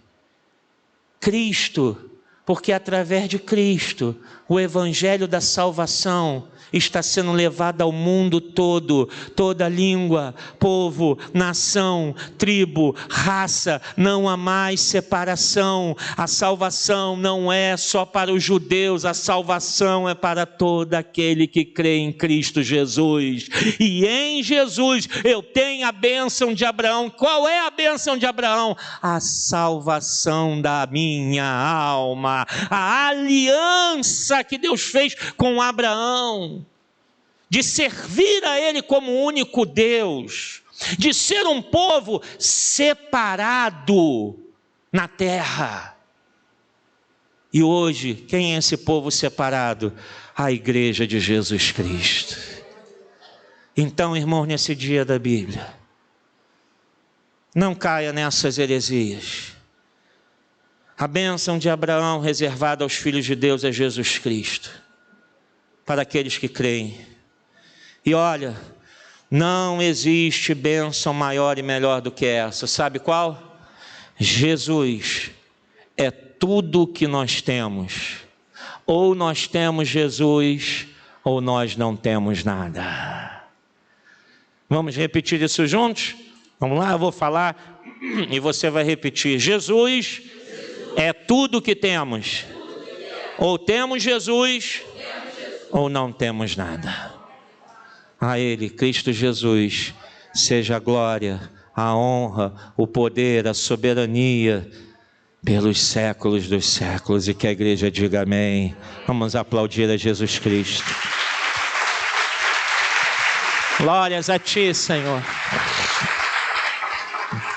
S1: Cristo. Porque através de Cristo, o evangelho da salvação está sendo levado ao mundo todo, toda língua, povo, nação, tribo, raça, não há mais separação. A salvação não é só para os judeus, a salvação é para todo aquele que crê em Cristo Jesus. E em Jesus eu tenho a bênção de Abraão. Qual é a bênção de Abraão? A salvação da minha alma, a aliança que Deus fez com Abraão, de servir a Ele como único Deus, de ser um povo separado na terra. E hoje, quem é esse povo separado? A igreja de Jesus Cristo. Então, irmão, nesse dia da Bíblia, não caia nessas heresias. A bênção de Abraão reservada aos filhos de Deus é Jesus Cristo, para aqueles que creem. E olha, não existe bênção maior e melhor do que essa. Sabe qual? Jesus é tudo o que nós temos. Ou nós temos Jesus, ou nós não temos nada. Vamos repetir isso juntos? Vamos lá, eu vou falar e você vai repetir. Jesus é tudo o que temos. Ou temos Jesus, ou não temos nada. A Ele, Cristo Jesus, seja a glória, a honra, o poder, a soberania, pelos séculos dos séculos. E que a igreja diga amém. Vamos aplaudir a Jesus Cristo. Glórias a Ti, Senhor.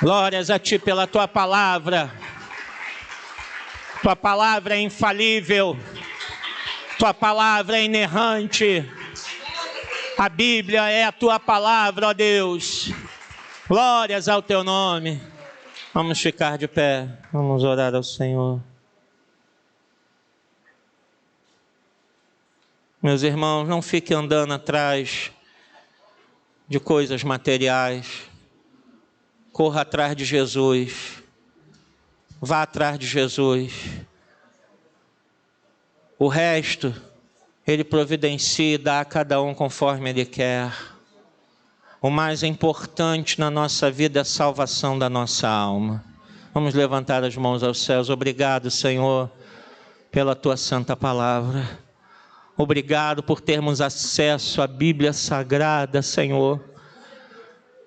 S1: Glórias a Ti pela Tua palavra. Tua palavra é infalível. Tua palavra é inerrante. A Bíblia é a Tua palavra, ó Deus. Glórias ao Teu nome. Vamos ficar de pé. Vamos orar ao Senhor. Meus irmãos, não fiquem andando atrás de coisas materiais. Corra atrás de Jesus. Vá atrás de Jesus. O resto Ele providencia e dá a cada um conforme Ele quer. O mais importante na nossa vida é a salvação da nossa alma. Vamos levantar as mãos aos céus. Obrigado, Senhor, pela Tua santa palavra. Obrigado por termos acesso à Bíblia Sagrada, Senhor.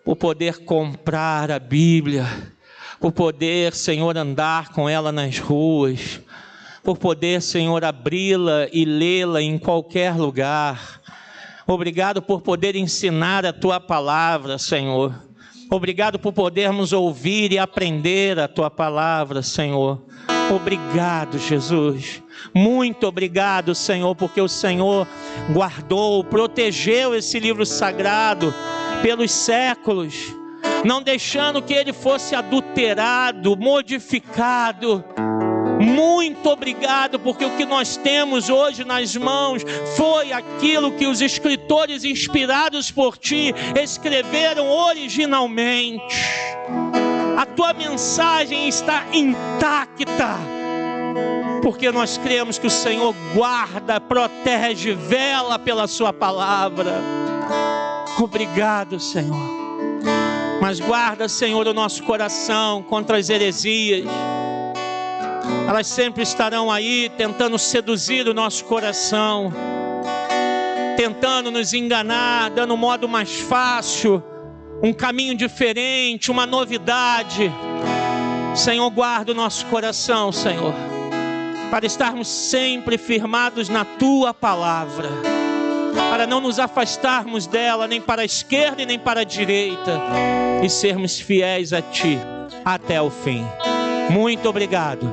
S1: Por poder comprar a Bíblia. Por poder, Senhor, andar com ela nas ruas. Por poder, Senhor, abri-la e lê-la em qualquer lugar. Obrigado por poder ensinar a Tua palavra, Senhor. Obrigado por podermos ouvir e aprender a Tua palavra, Senhor. Obrigado, Jesus. Muito obrigado, Senhor, porque o Senhor guardou, protegeu esse livro sagrado pelos séculos, não deixando que ele fosse adulterado, modificado. Muito obrigado, porque o que nós temos hoje nas mãos foi aquilo que os escritores inspirados por ti escreveram originalmente. A tua mensagem está intacta, porque nós cremos que o Senhor guarda, protege, vela pela sua palavra. Obrigado, Senhor. Mas guarda, Senhor, o nosso coração contra as heresias. Elas sempre estarão aí tentando seduzir o nosso coração, tentando nos enganar, dando um modo mais fácil, um caminho diferente, uma novidade. Senhor, guarda o nosso coração, Senhor, para estarmos sempre firmados na Tua palavra, para não nos afastarmos dela, nem para a esquerda e nem para a direita, e sermos fiéis a Ti até o fim. Muito obrigado,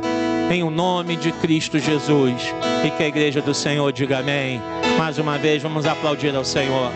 S1: em o nome de Cristo Jesus, e que a igreja do Senhor diga amém. Mais uma vez, vamos aplaudir ao Senhor.